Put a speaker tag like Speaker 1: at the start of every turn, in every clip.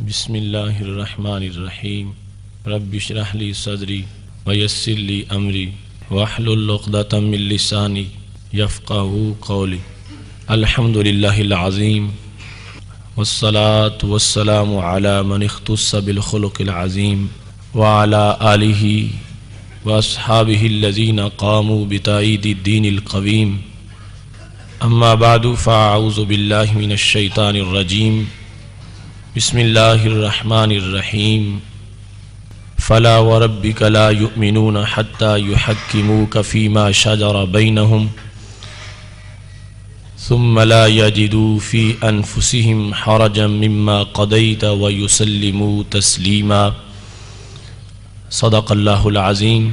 Speaker 1: بسم اللہ الرحمن الرحیم رب اشرح لی صدری ویسر لی امری واحلل عقدۃ من لسانی یفقہوا قولی الحمد للہ العظیم والصلاة والسلام علی من اختص بالخلق العظیم وعلی آلہ واصحابہ الذین قاموا بتأیید الدین القویم اما بعد فاعوذ باللہ من الشیطان الرجیم بسم اللہ الرحمن الرحیم فلا وربک لا یؤمنون حتی یحکموک فیما شجر بینہم ثم لا یجدوا فی انفسہم حرجا مما قضیت ویسلموا تسلیما صدق اللہ العظیم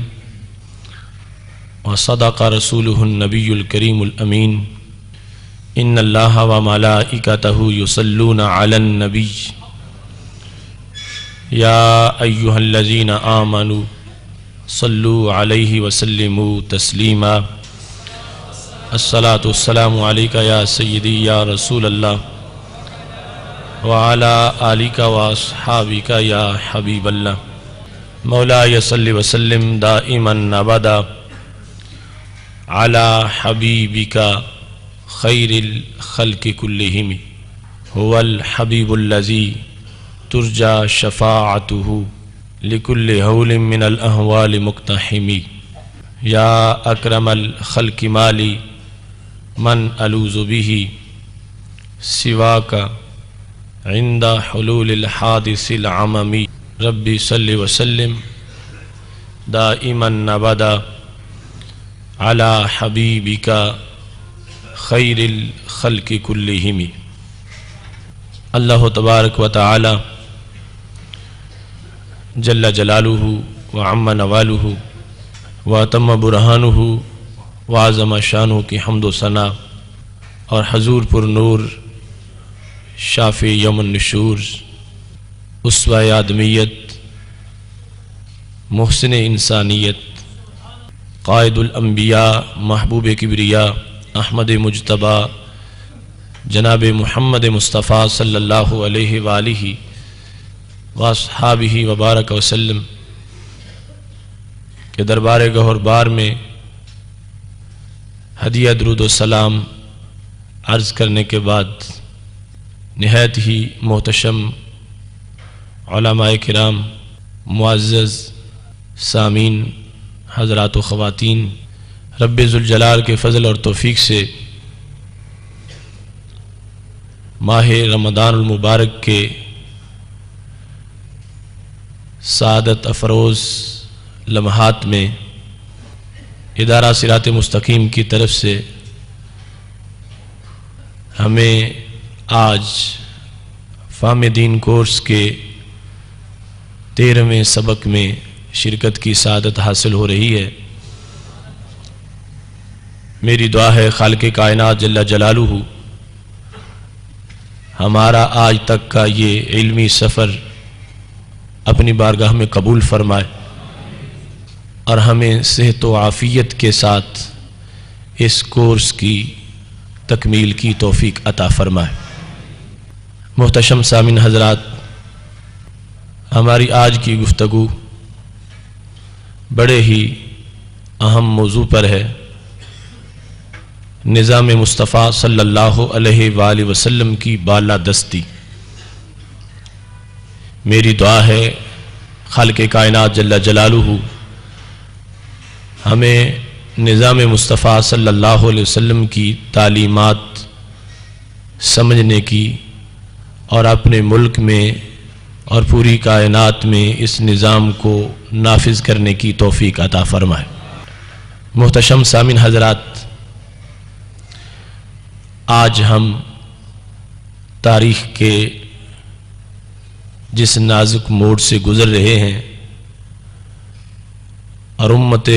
Speaker 1: وصدق رسولہ النبی الکریم الامین ان اللہ وملائکتہ یصلون علی النبی یا ایہا الذین آمنوا صلوا علیہ وسلموا تسلیما الصلاۃ والسلام علیک یا سیدی یا رسول اللہ وعلی آلک واصحابک یا حبیب اللہ مولاي صل وسلم دائما ابدا على حبيبك خير الخلق كلهم هو الحبيب الذي ترجى شفاعته لكل هول من الأهوال مقتحم يا أكرم الخلق مالي من ألوذ به سواك عند حلول الحادث العمم ربی صلی وسلم دائما ابدا علی حبیبک خیر الخلق کلہم۔ اللہ تبارک و تعالی جل جلالہ وعم نوالہ واتم برہانہ وعظم شانہ کی حمد و ثنا اور حضور پر نور شافع یوم النشور اسوہ آدمیت محسن انسانیت قائد الانبیاء محبوب کبریاء احمد مجتبی جناب محمد مصطفیٰ صلی اللہ علیہ وآلہ واصحابہ وبارک وسلم کے دربار گہر بار میں ہدیہ درود و سلام عرض کرنے کے بعد نہایت ہی محتشم علماء کرام، معزز سامعین حضرات و خواتین، رب ذوالجلال کے فضل اور توفیق سے ماہ رمضان المبارک کے سعادت افروز لمحات میں ادارہ صراط مستقیم کی طرف سے ہمیں آج فہم دین کورس کے 13ویں سبق میں شرکت کی سعادت حاصل ہو رہی ہے۔ میری دعا ہے خالق کائنات جل جلالہ ہمارا آج تک کا یہ علمی سفر اپنی بارگاہ میں قبول فرمائے اور ہمیں صحت و عافیت کے ساتھ اس کورس کی تکمیل کی توفیق عطا فرمائے۔ محتشم سامعین حضرات، ہماری آج کی گفتگو بڑے ہی اہم موضوع پر ہے، نظام مصطفیٰ صلی اللہ علیہ وآلہ وسلم کی بالادستی۔ میری دعا ہے خالق کائنات جل جلالہ ہمیں نظام مصطفیٰ صلی اللہ علیہ وسلم کی تعلیمات سمجھنے کی اور اپنے ملک میں اور پوری کائنات میں اس نظام کو نافذ کرنے کی توفیق عطا فرمائے۔ محتشم سامعین حضرات، آج ہم تاریخ کے جس نازک موڑ سے گزر رہے ہیں اور امت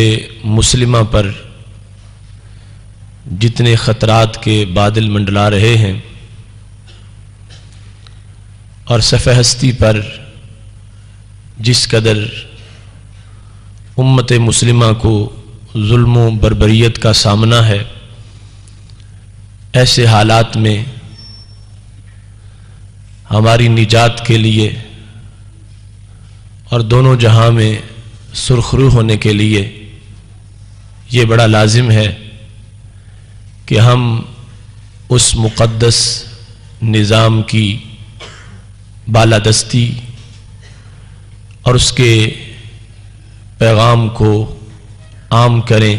Speaker 1: مسلمہ پر جتنے خطرات کے بادل منڈلا رہے ہیں اور صفحہ ہستی پر جس قدر امت مسلمہ کو ظلم و بربریت کا سامنا ہے، ایسے حالات میں ہماری نجات کے لیے اور دونوں جہاں میں سرخرو ہونے کے لیے یہ بڑا لازم ہے کہ ہم اس مقدس نظام کی بالادستی اور اس کے پیغام کو عام کریں،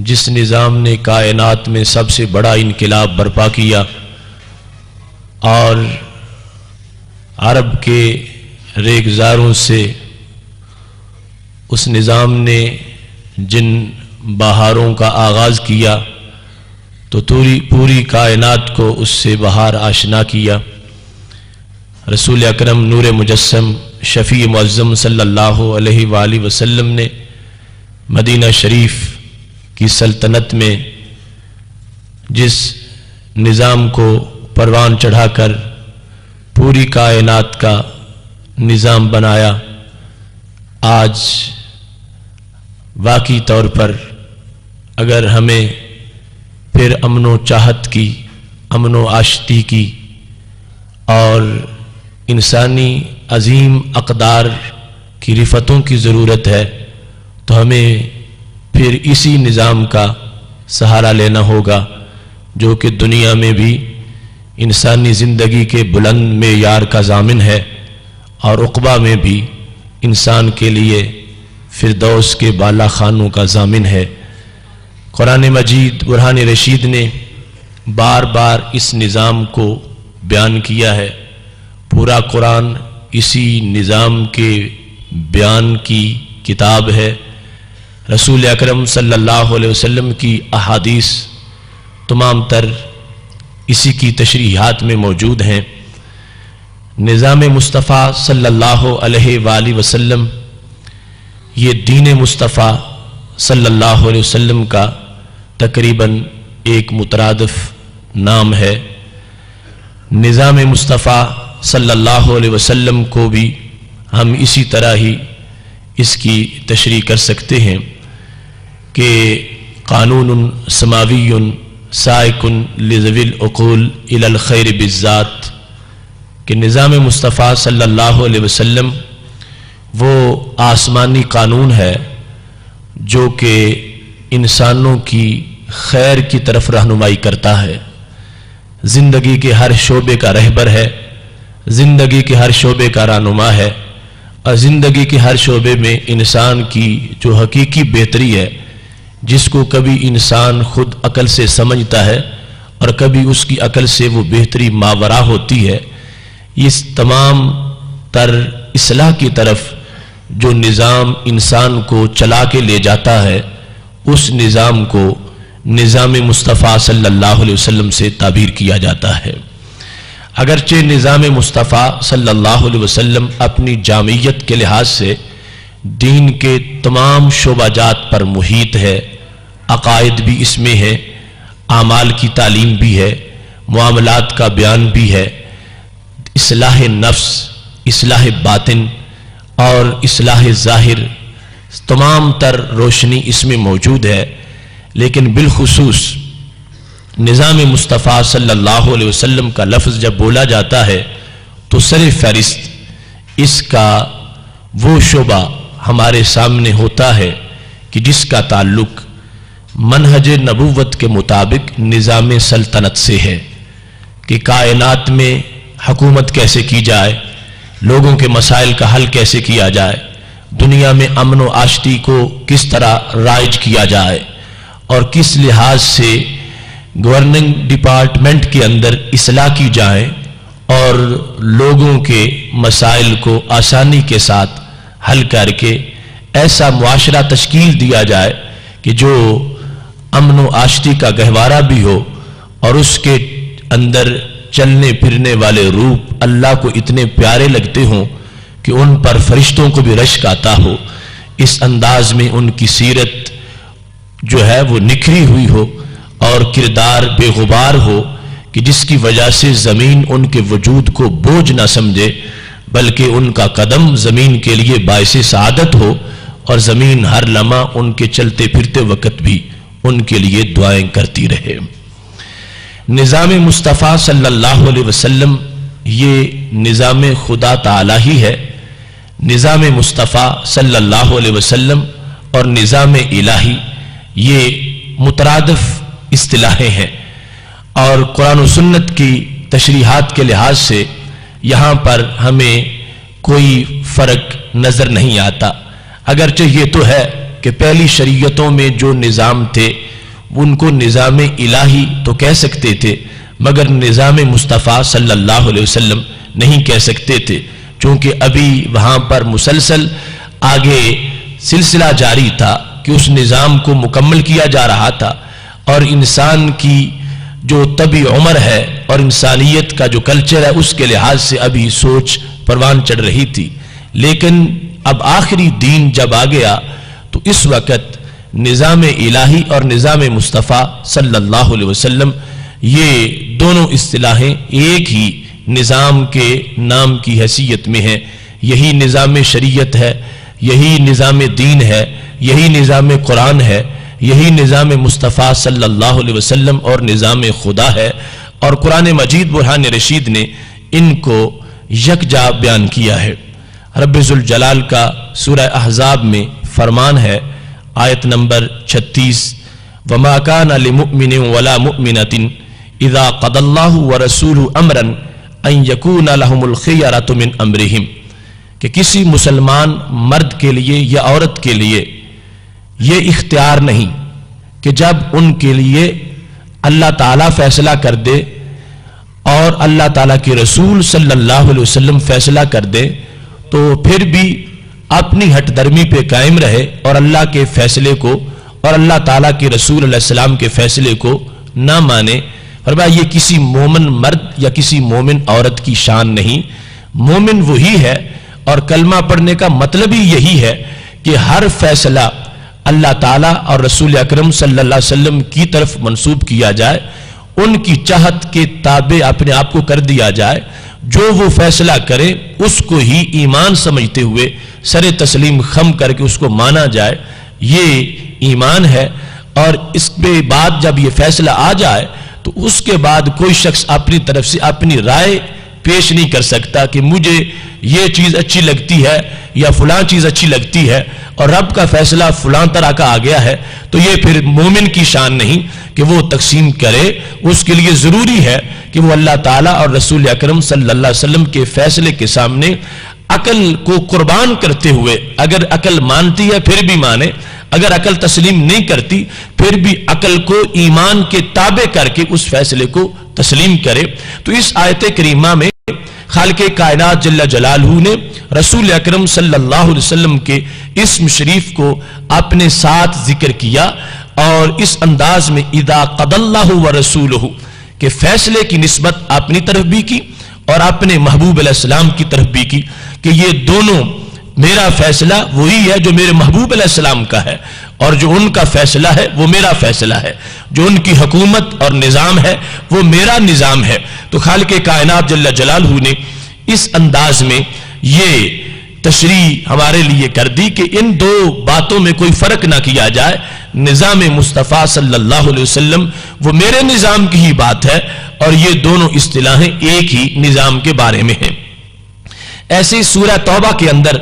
Speaker 1: جس نظام نے کائنات میں سب سے بڑا انقلاب برپا کیا اور عرب کے ریگزاروں سے اس نظام نے جن بہاروں کا آغاز کیا تو پوری کائنات کو اس سے بہار آشنا کیا۔ رسول اکرم نور مجسم شفیع معظم صلی اللہ علیہ وآلہ وسلم نے مدینہ شریف کی سلطنت میں جس نظام کو پروان چڑھا کر پوری کائنات کا نظام بنایا، آج واقعی طور پر اگر ہمیں پھر امن و چاہت کی، امن و آشتی کی اور انسانی عظیم اقدار کی رفتوں کی ضرورت ہے تو ہمیں پھر اسی نظام کا سہارا لینا ہوگا جو کہ دنیا میں بھی انسانی زندگی کے بلند معیار کا ضامن ہے اور عقبہ میں بھی انسان کے لیے فردوس کے بالا خانوں کا ضامن ہے۔ قرآن مجید برہان رشید نے بار بار اس نظام کو بیان کیا ہے۔ پورا قرآن اسی نظام کے بیان کی کتاب ہے۔ رسول اکرم صلی اللہ علیہ وسلم کی احادیث تمام تر اسی کی تشریحات میں موجود ہیں۔ نظام مصطفیٰ صلی اللہ علیہ وآلہ وسلم یہ دین مصطفیٰ صلی اللہ علیہ وسلم کا تقریباً ایک مترادف نام ہے۔ نظام مصطفیٰ صلی اللہ علیہ وسلم کو بھی ہم اسی طرح ہی اس کی تشریح کر سکتے ہیں کہ قانون سماوی سائق لذوی العقول الی الخیر بالذات، کہ نظام مصطفیٰ صلی اللہ علیہ وسلم وہ آسمانی قانون ہے جو کہ انسانوں کی خیر کی طرف رہنمائی کرتا ہے، زندگی کے ہر شعبے کا رہبر ہے، زندگی کے ہر شعبے کا رہنما ہے، اور زندگی کے ہر شعبے میں انسان کی جو حقیقی بہتری ہے، جس کو کبھی انسان خود عقل سے سمجھتا ہے اور کبھی اس کی عقل سے وہ بہتری ماورا ہوتی ہے، اس تمام تر اصلاح کی طرف جو نظام انسان کو چلا کے لے جاتا ہے، اس نظام کو نظام مصطفیٰ صلی اللہ علیہ وسلم سے تعبیر کیا جاتا ہے۔ اگرچہ نظام مصطفیٰ صلی اللہ علیہ وسلم اپنی جامعیت کے لحاظ سے دین کے تمام شعبہ جات پر محیط ہے، عقائد بھی اس میں ہے، اعمال کی تعلیم بھی ہے، معاملات کا بیان بھی ہے، اصلاح نفس، اصلاح باطن اور اصلاح ظاہر تمام تر روشنی اس میں موجود ہے، لیکن بالخصوص نظام مصطفیٰ صلی اللہ علیہ وسلم کا لفظ جب بولا جاتا ہے تو سر فہرست اس کا وہ شعبہ ہمارے سامنے ہوتا ہے کہ جس کا تعلق منہج نبوت کے مطابق نظام سلطنت سے ہے، کہ کائنات میں حکومت کیسے کی جائے، لوگوں کے مسائل کا حل کیسے کیا جائے، دنیا میں امن و آشتی کو کس طرح رائج کیا جائے، اور کس لحاظ سے گورننگ ڈپارٹمنٹ کے اندر اصلاح کی جائے اور لوگوں کے مسائل کو آسانی کے ساتھ حل کر کے ایسا معاشرہ تشکیل دیا جائے کہ جو امن و آشتی کا گہوارہ بھی ہو اور اس کے اندر چلنے پھرنے والے روپ اللہ کو اتنے پیارے لگتے ہوں کہ ان پر فرشتوں کو بھی رشک آتا ہو، اس انداز میں ان کی سیرت جو ہے وہ نکھری ہوئی ہو اور کردار بے غبار ہو کہ جس کی وجہ سے زمین ان کے وجود کو بوجھ نہ سمجھے بلکہ ان کا قدم زمین کے لیے باعث سعادت ہو اور زمین ہر لمحہ ان کے چلتے پھرتے وقت بھی ان کے لیے دعائیں کرتی رہے۔ نظام مصطفیٰ صلی اللہ علیہ وسلم یہ نظام خدا تعالی ہی ہے. نظام مصطفیٰ صلی اللہ علیہ وسلم اور نظام الہی یہ مترادف اصطلاحیں ہیں، اور قرآن و سنت کی تشریحات کے لحاظ سے یہاں پر ہمیں کوئی فرق نظر نہیں آتا. اگرچہ یہ تو ہے کہ پہلی شریعتوں میں جو نظام تھے ان کو نظام الہی تو کہہ سکتے تھے، مگر نظام مصطفیٰ صلی اللہ علیہ وسلم نہیں کہہ سکتے تھے، چونکہ ابھی وہاں پر مسلسل آگے سلسلہ جاری تھا کہ اس نظام کو مکمل کیا جا رہا تھا، اور انسان کی جو طبی عمر ہے اور انسانیت کا جو کلچر ہے اس کے لحاظ سے ابھی سوچ پروان چڑھ رہی تھی. لیکن اب آخری دین جب آ گیا تو اس وقت نظام الہی اور نظام مصطفیٰ صلی اللہ علیہ وسلم یہ دونوں اصطلاحیں ایک ہی نظام کے نام کی حیثیت میں ہیں. یہی نظام شریعت ہے، یہی نظام دین ہے، یہی نظام قرآن ہے، یہی نظام مصطفیٰ صلی اللہ علیہ وسلم اور نظام خدا ہے. اور قرآن مجید برہان رشید نے ان کو یکجا بیان کیا ہے. رب ذوالجلال کا سورہ احزاب میں فرمان ہے، آیت نمبر 36، وَمَا كَانَ لِمُؤْمِنٍ وَلَا مُؤْمِنَةٍ إِذَا قَضَى اللَّهُ وَرَسُولُهُ أَمْرًا أَن يَكُونَ لَهُمُ الْخِيَرَةُ مِنْ أَمْرِهِمْ، کہ کسی مسلمان مرد کے لیے یا عورت کے لیے یہ اختیار نہیں کہ جب ان کے لیے اللہ تعالیٰ فیصلہ کر دے اور اللہ تعالیٰ کے رسول صلی اللہ علیہ وسلم فیصلہ کر دے تو پھر بھی اپنی ہٹ درمی پہ قائم رہے اور اللہ کے فیصلے کو اور اللہ تعالیٰ کے رسول علیہ السلام کے فیصلے کو نہ مانے. فرمایا یہ کسی مومن مرد یا کسی مومن عورت کی شان نہیں. مومن وہی ہے، اور کلمہ پڑھنے کا مطلب ہی یہی ہے کہ ہر فیصلہ اللہ تعالیٰ اور رسول اکرم صلی اللہ علیہ وسلم کی طرف منسوب کیا جائے، ان کی چاہت کے تابع اپنے آپ کو کر دیا جائے. جو وہ فیصلہ کرے اس کو ہی ایمان سمجھتے ہوئے سر تسلیم خم کر کے اس کو مانا جائے، یہ ایمان ہے. اور اس کے بعد جب یہ فیصلہ آ جائے تو اس کے بعد کوئی شخص اپنی طرف سے اپنی رائے پیش نہیں کر سکتا کہ مجھے یہ چیز اچھی لگتی ہے یا فلاں چیز اچھی لگتی ہے اور رب کا فیصلہ فلاں طرح کا آ گیا ہے. تو یہ پھر مومن کی شان نہیں کہ وہ تقسیم کرے. اس کے لیے ضروری ہے کہ وہ اللہ تعالیٰ اور رسول اکرم صلی اللہ علیہ وسلم کے فیصلے کے سامنے عقل کو قربان کرتے ہوئے، اگر عقل مانتی ہے پھر بھی مانے، اگر عقل تسلیم نہیں کرتی پھر بھی عقل کو ایمان کے تابع کر کے اس فیصلے کو تسلیم کرے. تو اس آیت کریمہ میں خالق کائنات جل جلالہ نے رسول اکرم صلی اللہ علیہ وسلم کے اسم شریف کو اپنے ساتھ ذکر کیا، اور اس انداز میں اذا قضى اللہ ورسولہ کہ فیصلے کی نسبت اپنی طرف بھی کی اور اپنے محبوب علیہ السلام کی طرف بھی کی کہ یہ دونوں، میرا فیصلہ وہی ہے جو میرے محبوب علیہ السلام کا ہے، اور جو ان کا فیصلہ ہے وہ میرا فیصلہ ہے، جو ان کی حکومت اور نظام ہے وہ میرا نظام ہے. تو خالق کائنات جل جلالہ نے اس انداز میں یہ تشریح ہمارے لیے کر دی کہ ان دو باتوں میں کوئی فرق نہ کیا جائے. نظام مصطفیٰ صلی اللہ علیہ وسلم وہ میرے نظام کی ہی بات ہے، اور یہ دونوں اصطلاحیں ایک ہی نظام کے بارے میں ہیں. ایسے سورہ توبہ کے اندر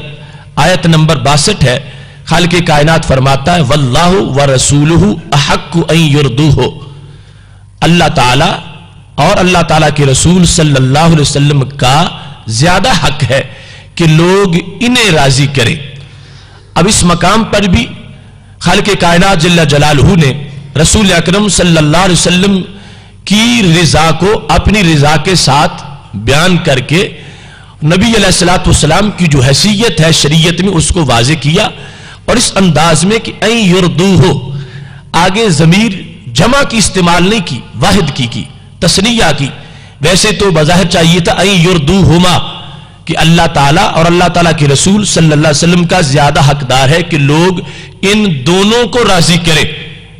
Speaker 1: آیت نمبر 62 ہے، خالق کائنات فرماتا ہے واللہ ورسولہ احق ان یرضوہ، اللہ تعالیٰ اور اللہ تعالیٰ کے رسول صلی اللہ علیہ وسلم کا زیادہ حق ہے کہ لوگ انہیں راضی کریں. اب اس مقام پر بھی خالق کائنات جل جلالہ نے رسول اکرم صلی اللہ علیہ وسلم کی رضا کو اپنی رضا کے ساتھ بیان کر کے نبی علیہ الصلوۃ والسلام کی جو حیثیت ہے شریعت میں اس کو واضح کیا، اور اس انداز میں کہ این یرضوہ، آگے ضمیر جمع کی استعمال نہیں کی، واحد کی تثنیہ کی. ویسے تو بظاہر چاہیے تھا این یرضوہما، کہ اللہ تعالیٰ اور اللہ تعالیٰ کے رسول صلی اللہ علیہ وسلم کا زیادہ حقدار ہے کہ لوگ ان دونوں کو راضی کریں،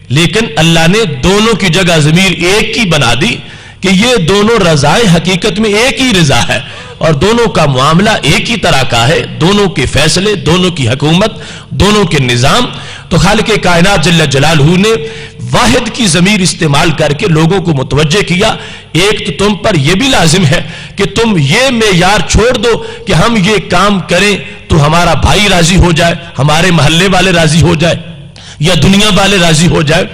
Speaker 1: لیکن اللہ نے دونوں کی جگہ ضمیر ایک کی بنا دی کہ یہ دونوں رضائیں حقیقت میں ایک ہی رضا ہے، اور دونوں کا معاملہ ایک ہی طرح کا ہے، دونوں کے فیصلے، دونوں کی حکومت، دونوں کے نظام. تو خالق کائنات جل جلالہ نے واحد کی ضمیر استعمال کر کے لوگوں کو متوجہ کیا، ایک تو تم پر یہ بھی لازم ہے کہ تم یہ معیار چھوڑ دو کہ ہم یہ کام کریں تو ہمارا بھائی راضی ہو جائے، ہمارے محلے والے راضی ہو جائے یا دنیا والے راضی ہو جائے۔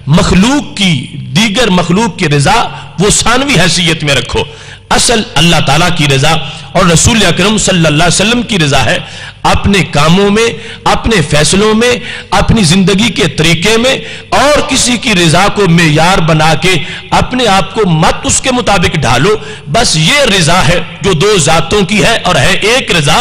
Speaker 1: مخلوق کی، دیگر مخلوق کی رضا وہ ثانوی حیثیت میں رکھو، اصل اللہ تعالیٰ کی رضا اور رسول اکرم صلی اللہ علیہ وسلم کی رضا ہے۔ اپنے کاموں میں، اپنے فیصلوں میں، اپنی زندگی کے طریقے میں اور کسی کی رضا کو معیار بنا کے اپنے آپ کو مت اس کے مطابق ڈھالو۔ بس یہ رضا ہے جو دو ذاتوں کی ہے اور ہے ایک رضا،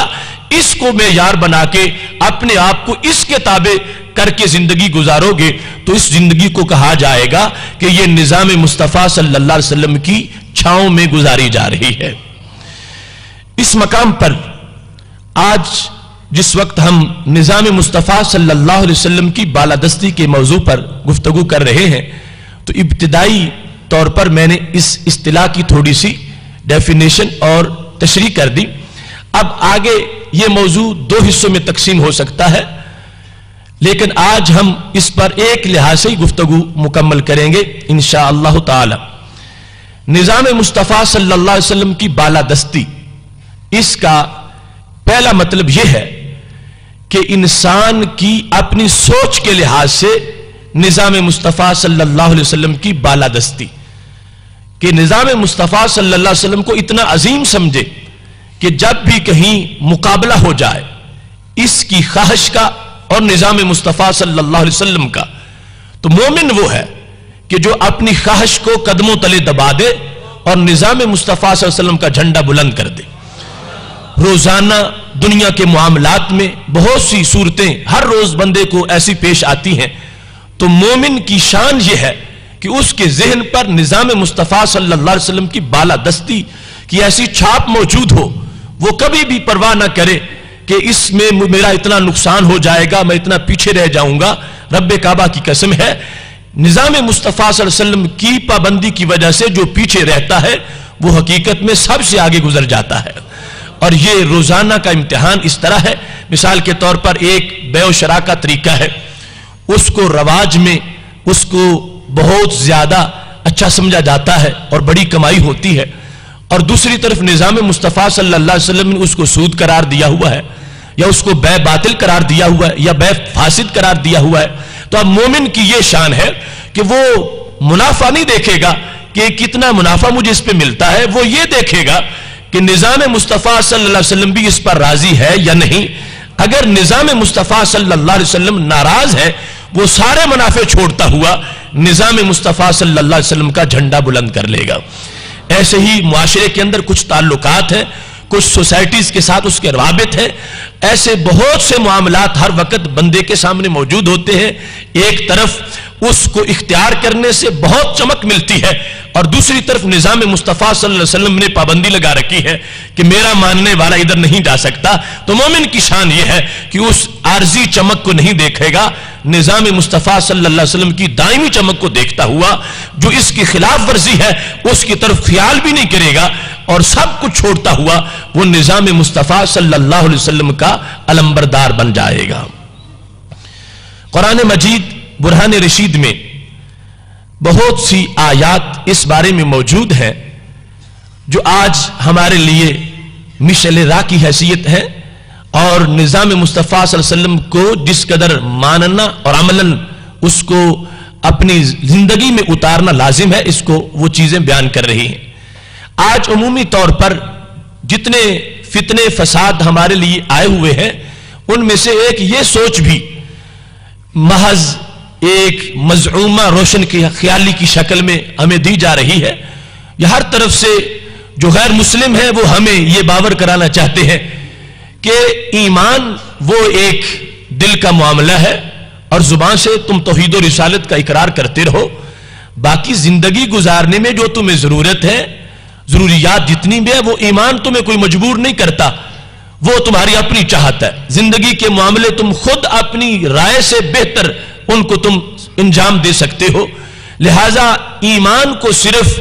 Speaker 1: اس کو معیار بنا کے اپنے آپ کو اس کے تابع کر کے زندگی گزارو گے تو اس زندگی کو کہا جائے گا کہ یہ نظام مصطفیٰ صلی اللہ علیہ وسلم کی چھاؤں میں گزاری جا رہی ہے۔ اس مقام پر آج جس وقت ہم نظام مصطفیٰ صلی اللہ علیہ وسلم کی بالادستی کے موضوع پر گفتگو کر رہے ہیں تو ابتدائی طور پر میں نے اس اصطلاح کی تھوڑی سی ڈیفینیشن اور تشریح کر دی۔ اب آگے یہ موضوع دو حصوں میں تقسیم ہو سکتا ہے، لیکن آج ہم اس پر ایک لحاظ سے گفتگو مکمل کریں گے انشاءاللہ تعالی۔ نظام مصطفیٰ صلی اللہ علیہ وسلم کی بالادستی، اس کا پہلا مطلب یہ ہے کہ انسان کی اپنی سوچ کے لحاظ سے نظام مصطفیٰ صلی اللہ علیہ وسلم کی بالادستی، کہ نظام مصطفیٰ صلی اللہ علیہ وسلم کو اتنا عظیم سمجھے کہ جب بھی کہیں مقابلہ ہو جائے اس کی خواہش کا اور نظام مصطفیٰ صلی اللہ علیہ وسلم کا، تو مومن وہ ہے کہ جو اپنی خواہش کو قدموں تلے دبا دے اور نظام مصطفیٰ صلی اللہ علیہ وسلم کا جھنڈا بلند کر دے۔ روزانہ دنیا کے معاملات میں بہت سی صورتیں ہر روز بندے کو ایسی پیش آتی ہیں، تو مومن کی شان یہ ہے کہ اس کے ذہن پر نظام مصطفیٰ صلی اللہ علیہ وسلم کی بالادستی کی ایسی چھاپ موجود ہو، وہ کبھی بھی پرواہ نہ کرے کہ اس میں میرا اتنا نقصان ہو جائے گا، میں اتنا پیچھے رہ جاؤں گا۔ رب کعبہ کی قسم ہے، نظام مصطفیٰ صلی اللہ علیہ وسلم کی پابندی کی وجہ سے جو پیچھے رہتا ہے وہ حقیقت میں سب سے آگے گزر جاتا ہے۔ اور یہ روزانہ کا امتحان اس طرح ہے، مثال کے طور پر ایک بیع و شراء کا طریقہ ہے، اس کو رواج میں اس کو بہت زیادہ اچھا سمجھا جاتا ہے اور بڑی کمائی ہوتی ہے، اور دوسری طرف نظام مصطفیٰ صلی اللہ علیہ وسلم نے اس کو سود قرار دیا ہوا ہے یا اس کو بیع باطل قرار دیا ہوا ہے یا بیع فاسد قرار دیا ہوا ہے۔ تو اب مومن کی یہ شان ہے کہ وہ منافع نہیں دیکھے گا کہ کتنا منافع مجھے اس پہ ملتا ہے، وہ یہ دیکھے گا کہ نظام مصطفیٰ صلی اللہ علیہ وسلم بھی اس پر راضی ہے یا نہیں۔ اگر نظام مصطفیٰ صلی اللہ علیہ وسلم ناراض ہے، وہ سارے منافع چھوڑتا ہوا نظام مصطفیٰ صلی اللہ علیہ وسلم کا جھنڈا بلند کر لے گا۔ ایسے ہی معاشرے کے اندر کچھ تعلقات ہیں، کچھ سوسائٹیز کے ساتھ اس کے روابط ہیں، ایسے بہت سے معاملات ہر وقت بندے کے سامنے موجود ہوتے ہیں۔ ایک طرف اس کو اختیار کرنے سے بہت چمک ملتی ہے اور دوسری طرف نظام مصطفیٰ صلی اللہ علیہ وسلم نے پابندی لگا رکھی ہے کہ میرا ماننے والا ادھر نہیں جا سکتا۔ تو مومن کی شان یہ ہے کہ اس عارضی چمک کو نہیں دیکھے گا، نظام مصطفیٰ صلی اللہ علیہ وسلم کی دائمی چمک کو دیکھتا ہوا جو اس کی خلاف ورزی ہے اس کی طرف خیال بھی نہیں کرے گا، اور سب کچھ چھوڑتا ہوا وہ نظام مصطفیٰ صلی اللہ علیہ وسلم کا علمبردار بن جائے گا۔ قرآن مجید برہان رشید میں بہت سی آیات اس بارے میں موجود ہیں جو آج ہمارے لیے مشعل راہ کی حیثیت ہے، اور نظام مصطفیٰ صلی اللہ علیہ وسلم کو جس قدر ماننا اور عملاً اس کو اپنی زندگی میں اتارنا لازم ہے، اس کو وہ چیزیں بیان کر رہی ہیں۔ آج عمومی طور پر جتنے فتنے فساد ہمارے لیے آئے ہوئے ہیں ان میں سے ایک یہ سوچ بھی محض ایک مزعومہ روشن کی خیالی کی شکل میں ہمیں دی جا رہی ہے، یا ہر طرف سے جو غیر مسلم ہیں وہ ہمیں یہ باور کرانا چاہتے ہیں کہ ایمان وہ ایک دل کا معاملہ ہے اور زبان سے تم توحید و رسالت کا اقرار کرتے رہو، باقی زندگی گزارنے میں جو تمہیں ضرورت ہے، ضروریات جتنی بھی ہے، وہ ایمان تمہیں کوئی مجبور نہیں کرتا، وہ تمہاری اپنی چاہت ہے۔ زندگی کے معاملے تم خود اپنی رائے سے بہتر ان کو تم انجام دے سکتے ہو، لہذا ایمان کو صرف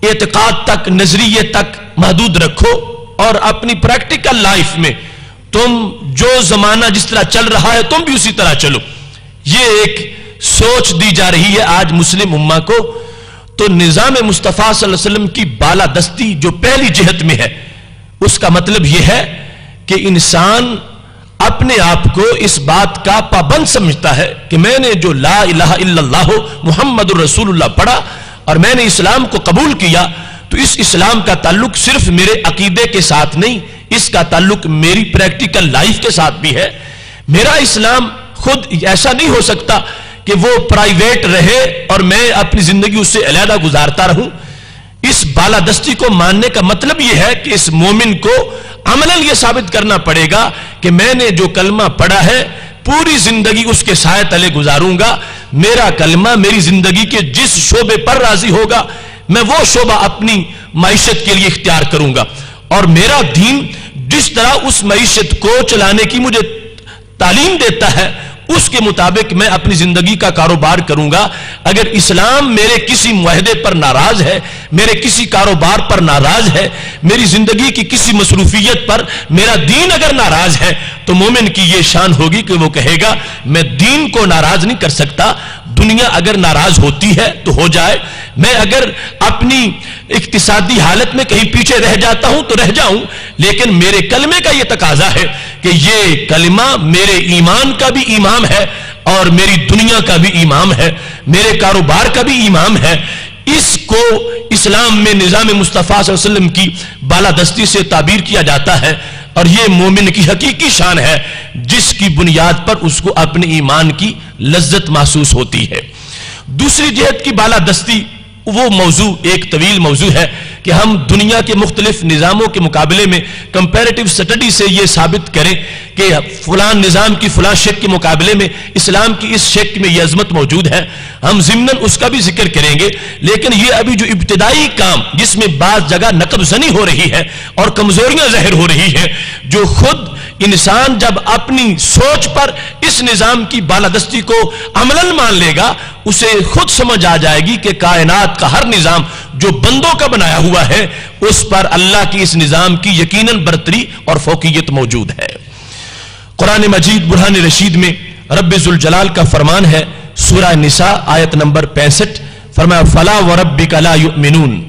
Speaker 1: اعتقاد تک، نظریے تک محدود رکھو اور اپنی پریکٹیکل لائف میں تم جو زمانہ جس طرح چل رہا ہے تم بھی اسی طرح چلو۔ یہ ایک سوچ دی جا رہی ہے آج مسلم امہ کو، تو نظام مصطفیٰ صلی اللہ علیہ وسلم کی بالادستی جو پہلی جہت میں ہے، اس کا مطلب یہ ہے کہ انسان اپنے آپ کو اس بات کا پابند سمجھتا ہے کہ میں نے جو لا الہ الا اللہ محمد الرسول اللہ پڑھا اور میں نے اسلام کو قبول کیا، تو اس اسلام کا تعلق صرف میرے عقیدے کے ساتھ نہیں، اس کا تعلق میری پریکٹیکل لائف کے ساتھ بھی ہے۔ میرا اسلام خود ایسا نہیں ہو سکتا کہ وہ پرائیویٹ رہے اور میں اپنی زندگی اس سے علیحدہ گزارتا رہوں۔ اس بالادستی کو ماننے کا مطلب یہ ہے کہ اس مومن کو عملاً یہ ثابت کرنا پڑے گا کہ میں نے جو کلمہ پڑھا ہے پوری زندگی اس کے سائے تلے گزاروں گا، میرا کلمہ میری زندگی کے جس شعبے پر راضی ہوگا میں وہ شعبہ اپنی معیشت کے لیے اختیار کروں گا، اور میرا دین جس طرح اس معیشت کو چلانے کی مجھے تعلیم دیتا ہے اس کے مطابق میں اپنی زندگی کا کاروبار کروں گا۔ اگر اسلام میرے کسی معاہدے پر ناراض ہے، میرے کسی کاروبار پر ناراض ہے، میری زندگی کی کسی مصروفیت پر میرا دین اگر ناراض ہے، تو مومن کی یہ شان ہوگی کہ وہ کہے گا میں دین کو ناراض نہیں کر سکتا، دنیا اگر ناراض ہوتی ہے تو ہو جائے، میں اگر اپنی اقتصادی حالت میں کہیں پیچھے رہ جاتا ہوں تو رہ جاؤں، لیکن میرے کلمے کا یہ تقاضا ہے کہ یہ کلمہ میرے ایمان کا بھی امام ہے اور میری دنیا کا بھی امام ہے، میرے کاروبار کا بھی امام ہے۔ اس کو اسلام میں نظام مصطفیٰ صلی اللہ علیہ وسلم کی بالادستی سے تعبیر کیا جاتا ہے، اور یہ مومن کی حقیقی شان ہے جس کی بنیاد پر اس کو اپنے ایمان کی لذت محسوس ہوتی ہے۔ دوسری جہت کی بالادستی وہ موضوع ایک طویل موضوع ہے کہ ہم دنیا کے مختلف نظاموں کے مقابلے میں کمپیریٹیو سٹڈی سے یہ ثابت کریں کہ فلاں نظام کی فلاں شک کے مقابلے میں اسلام کی اس شک میں یہ عظمت موجود ہے، ہم ضمناً اس کا بھی ذکر کریں گے، لیکن یہ ابھی جو ابتدائی کام جس میں بعض جگہ نقب زنی ہو رہی ہے اور کمزوریاں ظاہر ہو رہی ہیں، جو خود انسان جب اپنی سوچ پر اس نظام کی بالادستی کو عملاً مان لے گا، اسے خود سمجھ آ جائے گی کہ کائنات کا ہر نظام جو بندوں کا بنایا ہوا ہے اس پر اللہ کی اس نظام کی یقیناً برتری اور فوقیت موجود ہے۔ قرآن مجید برہان رشید میں رب ذوالجلال کا فرمان ہے، سورہ نساء آیت نمبر 65، فرمایا فَلَا وَرَبِّكَ لَا يُؤْمِنُونَ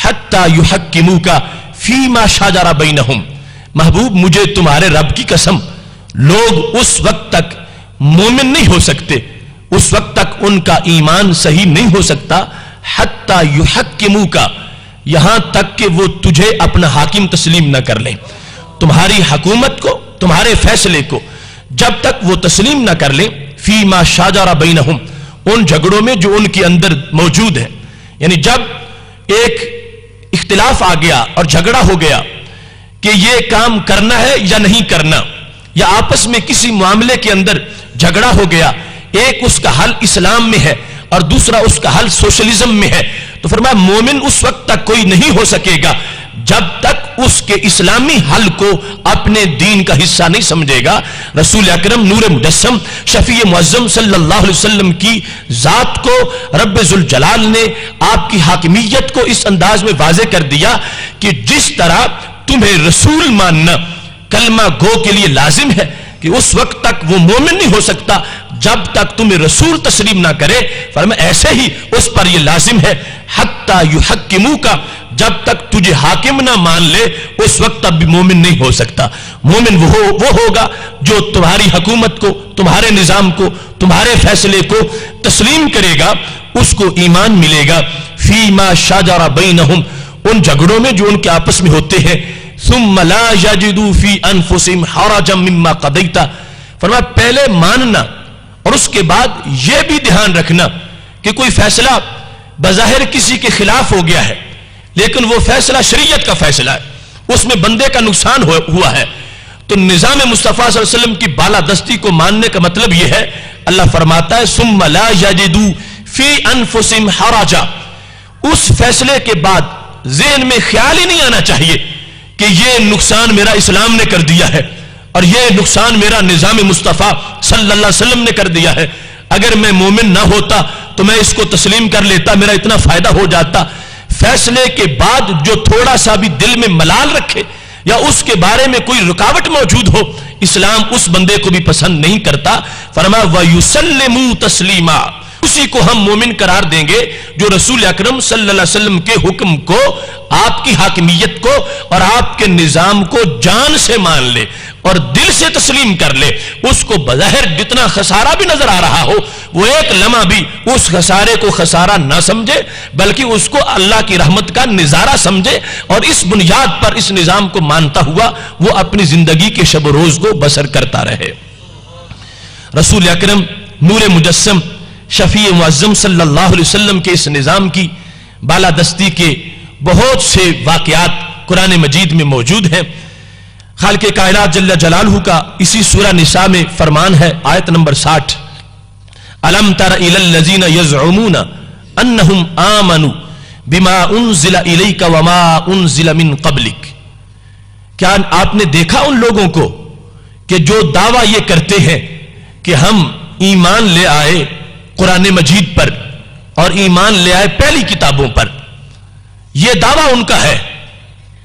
Speaker 1: حَتَّى يُحَكِّمُوكَ فِيمَا شَجَرَ بَيْنَهُمْ۔ محبوب مجھے تمہارے رب کی قسم، لوگ اس وقت تک مومن نہیں ہو سکتے، اس وقت تک ان کا ایمان صحیح نہیں ہو سکتا، حتی یحکموک، یہاں تک کہ وہ تجھے اپنا حاکم تسلیم نہ کر لیں۔ تمہاری حکومت کو، تمہارے فیصلے کو جب تک وہ تسلیم نہ کر لیں، فیما شاجر بینہم، ان جھگڑوں میں جو ان کے اندر موجود ہے، یعنی جب ایک اختلاف آ گیا اور جھگڑا ہو گیا کہ یہ کام کرنا ہے یا نہیں کرنا، یا آپس میں کسی معاملے کے اندر جھگڑا ہو گیا، ایک اس کا حل اسلام میں ہے اور دوسرا اس کا حل سوشلزم میں ہے، تو فرمایا مومن اس وقت تک کوئی نہیں ہو سکے گا جب تک اس کے اسلامی حل کو اپنے دین کا حصہ نہیں سمجھے گا۔ رسول اکرم نور مجسم شفیع معظم صلی اللہ علیہ وسلم کی ذات کو رب ذوالجلال نے آپ کی حاکمیت کو اس انداز میں واضح کر دیا کہ جس طرح تمہیں رسول ماننا کلمہ گو کے لیے لازم ہے کہ اس وقت تک وہ مومن نہیں ہو سکتا جب تک تمہیں رسول تسلیم نہ کرے، فرمایا ایسے ہی اس پر یہ لازم ہے حتی یحکموک، جب تک تجھے حاکم نہ مان لے اس وقت تک بھی مومن نہیں ہو سکتا۔ مومن وہ ہوگا جو تمہاری حکومت کو، تمہارے نظام کو، تمہارے فیصلے کو تسلیم کرے گا، اس کو ایمان ملے گا۔ فیما شجر بینہم، ان جھگڑوں میں جو ان کے آپس میں ہوتے ہیں، ثم لا یجدوا فی انفسہم حرجا مما قضیت، فرمایا پہلے ماننا اور اس کے بعد یہ بھی دھیان رکھنا کہ کوئی فیصلہ بظاہر کسی کے خلاف ہو گیا ہے لیکن وہ فیصلہ شریعت کا فیصلہ ہے، اس میں بندے کا نقصان ہوا ہے، تو نظام مصطفیٰ صلی اللہ علیہ وسلم کی بالادستی کو ماننے کا مطلب یہ ہے، اللہ فرماتا ہے ثم لا یجدوا فی انفسہم حرجا، اس فیصلے کے بعد ذہن میں خیال ہی نہیں آنا چاہیے کہ یہ نقصان میرا اسلام نے کر دیا ہے اور یہ نقصان میرا نظام مصطفیٰ صلی اللہ علیہ وسلم نے کر دیا ہے، اگر میں مومن نہ ہوتا تو میں اس کو تسلیم کر لیتا، میرا اتنا فائدہ ہو جاتا۔ فیصلے کے بعد جو تھوڑا سا بھی دل میں ملال رکھے یا اس کے بارے میں کوئی رکاوٹ موجود ہو، اسلام اس بندے کو بھی پسند نہیں کرتا. فرمایا وَيُسَلِّمُوا تَسْلِيمًا, اسی کو ہم مومن قرار دیں گے جو رسول اکرم صلی اللہ علیہ وسلم کے حکم کو, آپ کی حاکمیت کو اور آپ کے نظام کو جان سے مان لے اور دل سے تسلیم کر لے. اس کو بظاہر جتنا خسارہ بھی نظر آ رہا ہو, وہ ایک لمحہ بھی اس خسارے کو خسارہ نہ سمجھے, بلکہ اس کو اللہ کی رحمت کا نظارہ سمجھے, اور اس بنیاد پر اس نظام کو مانتا ہوا وہ اپنی زندگی کے شب و روز کو بسر کرتا رہے. رسول اکرم نور مجسم شفیع معظم صلی اللہ علیہ وسلم کے اس نظام کی بالادستی کے بہت سے واقعات قرآن مجید میں موجود ہیں. خالق کائنات جل جلالہ کا اسی سورہ نساء میں فرمان ہے, آیت نمبر 60, الم تر الی الذین یزعمون انہم آمنوا بما انزل الیک وما انزل من قبلک, کیا آپ نے دیکھا ان لوگوں کو کہ جو دعویٰ یہ کرتے ہیں کہ ہم ایمان لے آئے قرآن مجید پر اور ایمان لے آئے پہلی کتابوں پر. یہ دعویٰ ان کا ہے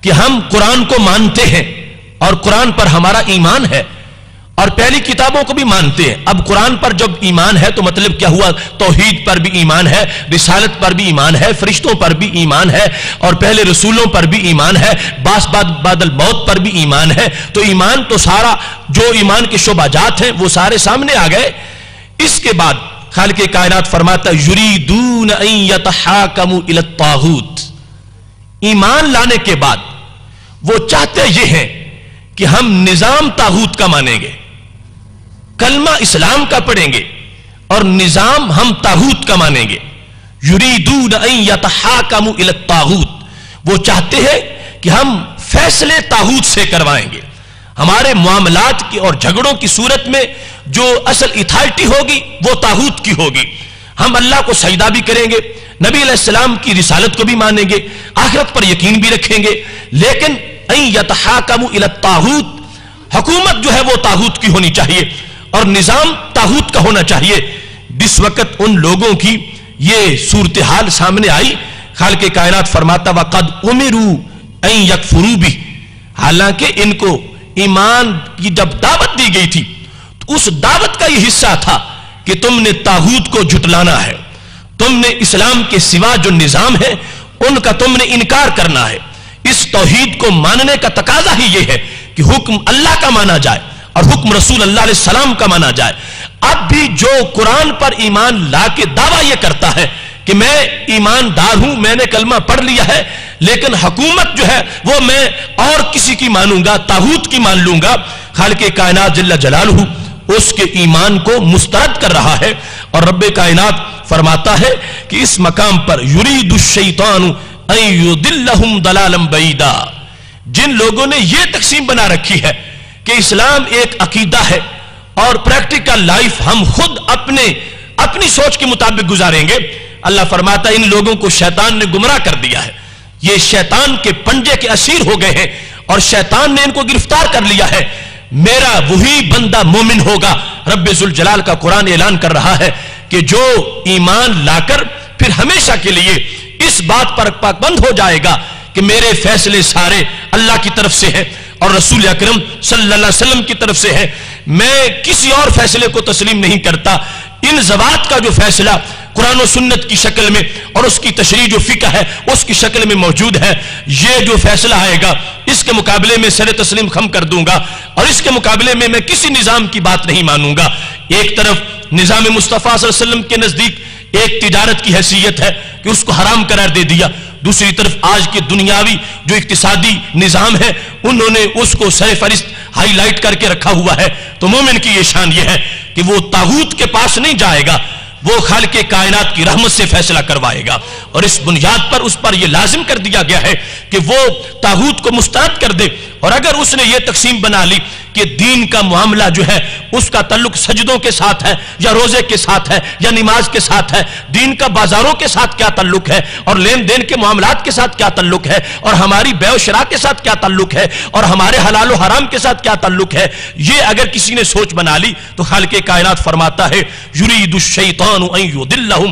Speaker 1: کہ ہم قرآن کو مانتے ہیں اور قرآن پر ہمارا ایمان ہے اور پہلی کتابوں کو بھی مانتے ہیں. اب قرآن پر جب ایمان ہے تو مطلب کیا ہوا؟ توحید پر بھی ایمان ہے, رسالت پر بھی ایمان ہے, فرشتوں پر بھی ایمان ہے, اور پہلے رسولوں پر بھی ایمان ہے, بعد الموت پر بھی ایمان ہے. تو ایمان تو سارا جو ایمان کے شعبات ہیں وہ سارے سامنے آ گئے. اس کے بعد خالق کائنات فرماتا یریدون ان یتحاکموا الی الطاغوت, ایمان لانے کے بعد وہ چاہتے یہ ہیں کہ ہم نظام طاغوت کا مانیں گے, کلمہ اسلام کا پڑھیں گے اور نظام ہم طاغوت کا مانیں گے. یریدون ان یتحاکموا الی الطاغوت, وہ چاہتے ہیں کہ ہم فیصلے طاغوت سے کروائیں گے. ہمارے معاملات کی اور جھگڑوں کی صورت میں جو اصل اتھارٹی ہوگی وہ طاغوت کی ہوگی. ہم اللہ کو سجدہ بھی کریں گے, نبی علیہ السلام کی رسالت کو بھی مانیں گے, آخرت پر یقین بھی رکھیں گے, لیکن ان یتحاکموا الی الطاغوت, حکومت جو ہے وہ طاغوت کی ہونی چاہیے اور نظام طاغوت کا ہونا چاہیے. جس وقت ان لوگوں کی یہ صورتحال سامنے آئی, خالق کائنات فرماتا وقد امروا ان یکفروا بہ, حالانکہ ان کو ایمان کی جب دعوت دی گئی تھی تو اس دعوت کا یہ حصہ تھا کہ تم نے طاغوت کو جھٹلانا ہے, تم نے اسلام کے سوا جو نظام ہے ان کا تم نے انکار کرنا ہے. اس توحید کو ماننے کا تقاضا ہی یہ ہے کہ حکم اللہ کا مانا جائے اور حکم رسول اللہ علیہ السلام کا مانا جائے. اب بھی جو قرآن پر ایمان لا کے دعویٰ یہ کرتا ہے کہ میں ایماندار ہوں, میں نے کلمہ پڑھ لیا ہے, لیکن حکومت جو ہے وہ میں اور کسی کی مانوں گا, طاغوت کی مان لوں گا, خالق کائنات جل جلالہ اس کے ایمان کو مسترد کر رہا ہے. اور رب کائنات فرماتا ہے کہ اس مقام پر یرید الشیطان ان یضلہم ضلالا بعیدا, جن لوگوں نے یہ تقسیم بنا رکھی ہے کہ اسلام ایک عقیدہ ہے اور پریکٹیکل لائف ہم خود اپنی سوچ کے مطابق گزاریں گے, اللہ فرماتا ہے ان لوگوں کو شیطان نے گمراہ کر دیا ہے. یہ شیطان کے پنجے کے اسیر ہو گئے ہیں اور شیطان نے ان کو گرفتار کر لیا ہے. میرا وہی بندہ مومن ہوگا. رب ذوالجلال کا قرآن اعلان کر رہا ہے کہ جو ایمان لا کر پھر ہمیشہ کے لیے اس بات پر پابند ہو جائے گا کہ میرے فیصلے سارے اللہ کی طرف سے ہیں اور رسول اکرم صلی اللہ علیہ وسلم کی طرف سے ہے, میں کسی اور فیصلے کو تسلیم نہیں کرتا. ان ذوات کا جو فیصلہ قرآن و سنت کی شکل میں اور اس کی تشریح جو فقہ ہے اس کی شکل میں موجود ہے, یہ جو فیصلہ آئے گا اس کے مقابلے میں سر تسلیم خم کر دوں گا اور اس کے مقابلے میں میں کسی نظام کی بات نہیں مانوں گا. ایک طرف نظام مصطفیٰ صلی اللہ علیہ وسلم کے نزدیک ایک تجارت کی حیثیت ہے کہ اس کو حرام قرار دے دیا, دوسری طرف آج کے دنیاوی جو اقتصادی نظام ہے انہوں نے اس کو سر فہرست ہائی لائٹ کر کے رکھا ہوا ہے. تو مومن کی یہ شان یہ ہے کہ وہ طاغوت کے پاس نہیں جائے گا, وہ خالق کائنات کی رحمت سے فیصلہ کروائے گا. اور اس بنیاد پر اس پر یہ لازم کر دیا گیا ہے کہ وہ طاغوت کو مسترد کر دے. اور اگر اس نے یہ تقسیم بنا لی کہ دین کا معاملہ جو ہے اس کا تعلق سجدوں کے ساتھ ہے یا روزے کے ساتھ ہے یا نماز کے ساتھ ہے, دین کا بازاروں کے ساتھ کیا تعلق ہے اور لین دین کے معاملات کے ساتھ کیا تعلق ہے اور ہماری بیع و شراء کے ساتھ کیا تعلق ہے اور ہمارے حلال و حرام کے ساتھ کیا تعلق ہے, یہ اگر کسی نے سوچ بنا لی تو خالق کائنات فرماتا ہے یرید الشیطان ان یضلہم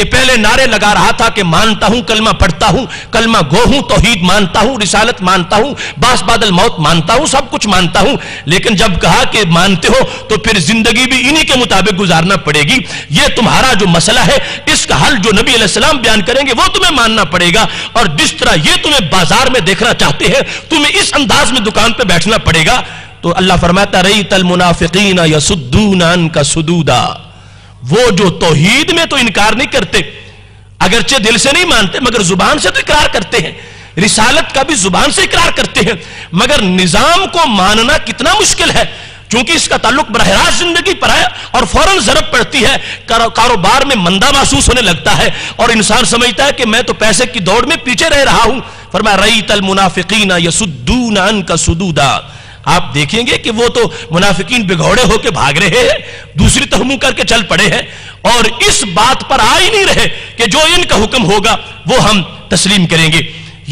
Speaker 1: کہ پہلے نعرے لگا رہا تھا کہ مانتا ہوں، کلمہ پڑھتا ہوں، کلمہ گو ہوں، توحید مانتا ہوں، رسالت مانتا ہوں، باس بعد الموت مانتا ہوں، سب کچھ مانتا ہوں، لیکن جب کہا کہ مانتے ہو تو پھر زندگی بھی انہی کے مطابق گزارنا پڑے گی، یہ تمہارا جو مسئلہ ہے اس کا حل جو نبی علیہ السلام بیان کریں گے وہ تمہیں ماننا پڑے گا، اور جس طرح یہ تمہیں بازار میں دیکھنا چاہتے ہیں تمہیں اس انداز میں دکان پہ بیٹھنا پڑے گا۔ تو اللہ فرماتا رَأَيْتَ الْمُنَافِقِينَ يَصُدُّونَ عَنْكَ صُدُودًا، وہ جو توحید میں تو انکار نہیں کرتے، اگرچہ دل سے نہیں مانتے مگر زبان سے تو اقرار کرتے ہیں، رسالت کا بھی زبان سے اقرار کرتے ہیں، مگر نظام کو ماننا کتنا مشکل ہے، چونکہ اس کا تعلق براہ راست زندگی پر ہے اور فوراً ضرب پڑتی ہے، کاروبار میں مندہ محسوس ہونے لگتا ہے اور انسان سمجھتا ہے کہ میں تو پیسے کی دوڑ میں پیچھے رہ رہا ہوں۔ فرمایا رَأَيْتَ الْمُنَافِقِينَ يَصُدُّونَ عَنْكَ صُدُودًا، آپ دیکھیں گے کہ وہ تو منافقین بگھوڑے ہو کے بھاگ رہے ہیں، دوسری طرف منہ کر کے چل پڑے ہیں اور اس بات پر آ ہی نہیں رہے کہ جو ان کا حکم ہوگا وہ ہم تسلیم کریں گے۔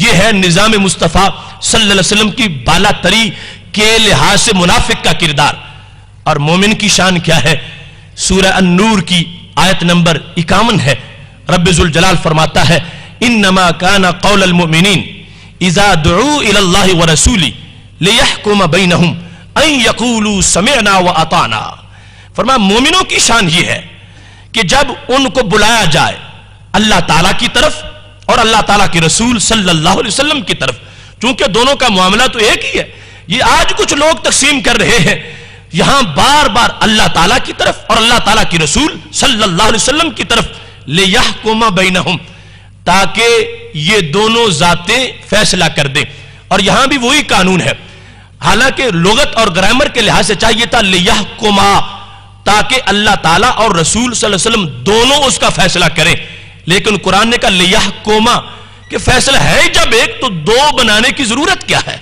Speaker 1: یہ ہے نظام مصطفیٰ صلی اللہ علیہ وسلم کی بالا تری کے لحاظ سے منافق کا کردار۔ اور مومن کی شان کیا ہے؟ سورہ النور کی آیت نمبر 51 ہے، رب ذوالجلال فرماتا ہے انما کان قول المؤمنین اذا دعوا الی اللہ ورسولہ لیحکم بینہم ان یقولوا سمعنا واطعنا۔ فرمایا مومنوں کی شان یہ ہے کہ جب ان کو بلایا جائے اللہ تعالیٰ کی طرف اور اللہ تعالیٰ کے رسول صلی اللہ علیہ وسلم کی طرف، چونکہ دونوں کا معاملہ تو ایک ہی ہے، یہ آج کچھ لوگ تقسیم کر رہے ہیں، یہاں بار بار اللہ تعالیٰ کی طرف اور اللہ تعالیٰ کی رسول صلی اللہ علیہ وسلم کی طرف لیحکم بینہم، تاکہ یہ دونوں ذاتیں فیصلہ کر دیں، اور یہاں بھی وہی قانون ہے، حالانکہ لغت اور گرامر کے لحاظ سے چاہیے تھا لیحکما، تاکہ اللہ تعالیٰ اور رسول صلی اللہ علیہ وسلم دونوں اس کا فیصلہ کریں، لیکن قرآن نے کہا لیحکما کہ فیصلہ ہے جب ایک تو دو بنانے کی ضرورت کیا ہے،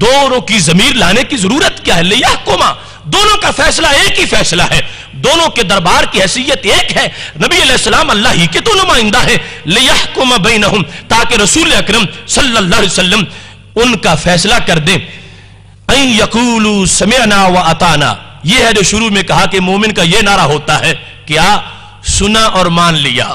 Speaker 1: دونوں کی ضمیر لانے کی ضرورت کیا ہے، لیحکما دونوں کا فیصلہ ایک ہی فیصلہ ہے، دونوں کے دربار کی حیثیت ایک ہے، نبی علیہ السلام اللہ ہی کے تو نمائندہ ہیں، لیحکم بینہم تاکہ رسول اکرم صلی اللہ علیہ وسلم ان کا فیصلہ کر دیں، ان یقولوا سمعنا واطعنا، یہ ہے جو شروع میں کہا کہ مومن کا یہ نعرہ ہوتا ہے کیا؟ سنا اور مان لیا،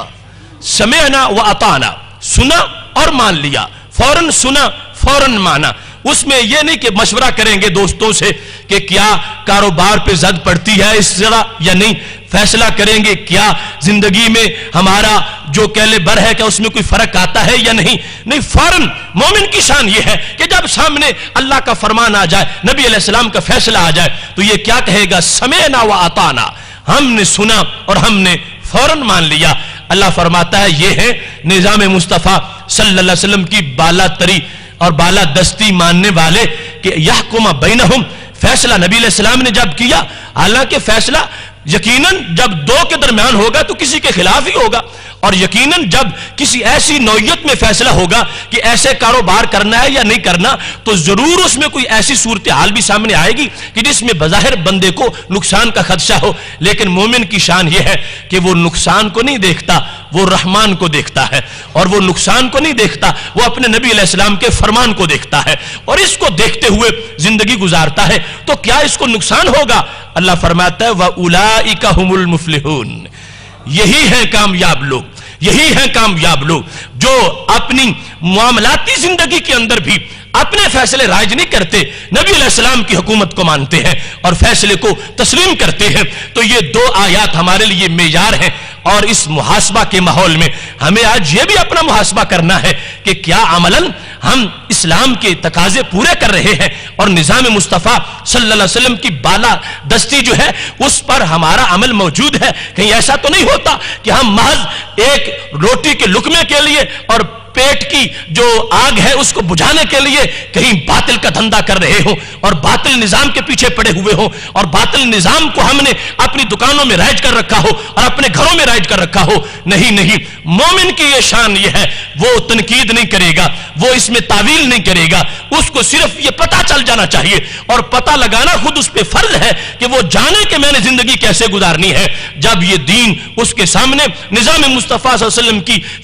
Speaker 1: سمعنا واطعنا، سنا اور مان لیا، فوراً سنا فوراً مانا، اس میں یہ نہیں کہ مشورہ کریں گے دوستوں سے کہ کیا کاروبار پہ زد پڑتی ہے اس طرح یا نہیں، فیصلہ کریں گے کیا زندگی میں ہمارا جو کیلے بر ہے کیا اس میں کوئی فرق آتا ہے یا نہیں، نہیں، فوراً مومن کی شان یہ ہے کہ جب سامنے اللہ کا فرمان آ جائے، نبی علیہ السلام کا فیصلہ آ جائے تو یہ کیا کہے گا؟ سمعنا واطعنا، ہم نے سنا اور ہم نے فوراً مان لیا۔ اللہ فرماتا ہے یہ ہے نظام مصطفیٰ صلی اللہ علیہ وسلم کی بالا تری اور بالا دستی ماننے والے کہ یحکم بینہم، فیصلہ نبی علیہ السلام نے جب کیا، حالانکہ فیصلہ یقیناً جب دو کے درمیان ہوگا تو کسی کے خلاف ہی ہوگا، اور یقیناً جب کسی ایسی نوعیت میں فیصلہ ہوگا کہ ایسے کاروبار کرنا ہے یا نہیں کرنا تو ضرور اس میں کوئی ایسی صورتحال بھی سامنے آئے گی کہ جس میں بظاہر بندے کو نقصان کا خدشہ ہو، لیکن مومن کی شان یہ ہے کہ وہ نقصان کو نہیں دیکھتا، وہ رحمان کو دیکھتا ہے، اور وہ نقصان کو نہیں دیکھتا، وہ اپنے نبی علیہ السلام کے فرمان کو دیکھتا ہے، اور اس کو دیکھتے ہوئے زندگی گزارتا ہے، تو کیا اس کو نقصان ہوگا؟ اللہ فرماتا ہے وَأُولَئِكَ هُمُ الْمُفْلِحُونَ، یہی ہیں کامیاب لوگ، یہی ہیں کامیاب لوگ جو اپنی معاملاتی زندگی کے اندر بھی اپنے فیصلے رائج نہیں کرتے، نبی علیہ السلام کی حکومت کو مانتے ہیں اور فیصلے کو تسلیم کرتے ہیں۔ تو یہ دو آیات ہمارے لیے معیار ہیں، اور اس محاسبہ کے ماحول میں ہمیں آج یہ بھی اپنا محاسبہ کرنا ہے کہ کیا عملاً ہم اسلام کے تقاضے پورے کر رہے ہیں اور نظام مصطفیٰ صلی اللہ علیہ وسلم کی بالا دستی جو ہے اس پر ہمارا عمل موجود ہے؟ کہیں ایسا تو نہیں ہوتا کہ ہم محض ایک روٹی کے لقمے کے لیے اور پیٹ کی جو آگ ہے اس کو بجھانے کے لیے کہیں باطل کا دھندا کر رہے ہوں اور باطل نظام کے پیچھے پڑے ہوئے ہوں، اور باطل نظام کو ہم نے اپنی دکانوں میں رائج کر رکھا ہو اور اپنے گھروں میں رائج کر رکھا ہو؟ نہیں نہیں، مومن کی یہ شان یہ ہے، وہ تنقید نہیں کرے گا، وہ اس میں تعویل نہیں کرے گا، اس کو صرف یہ پتہ چل جانا چاہیے، اور پتہ لگانا خود اس پہ فرض ہے کہ وہ جانے کہ میں نے زندگی کیسے گزارنی ہے۔ جب یہ دین اس کے سامنے نظام مصطفیٰ صلی اللہ علیہ وسلم کی